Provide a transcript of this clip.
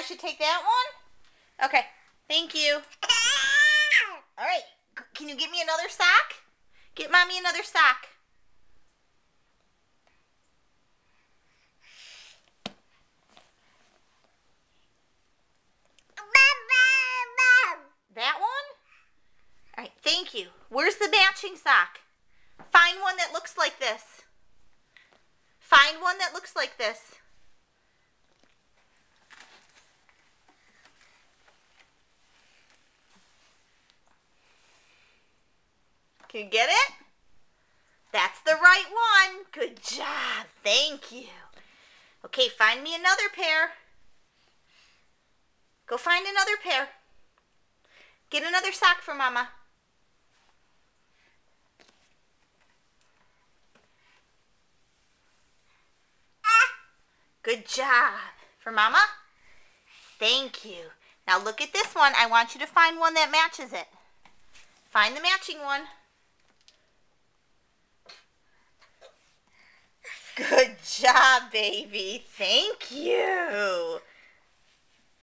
should take that one? Okay, thank you. All right, can you get me another sock? Get Mommy another sock. That one? All right, thank you. Where's the matching sock? Find one that looks like this. Find one that looks like this. Can you get it? That's the right one. Good job. Thank you. Okay, find me another pair. Go find another pair. Get another sock for Mama. Good job. For Mama? Thank you. Now look at this one. I want you to find one that matches it. Find the matching one. Good job, baby. Thank you.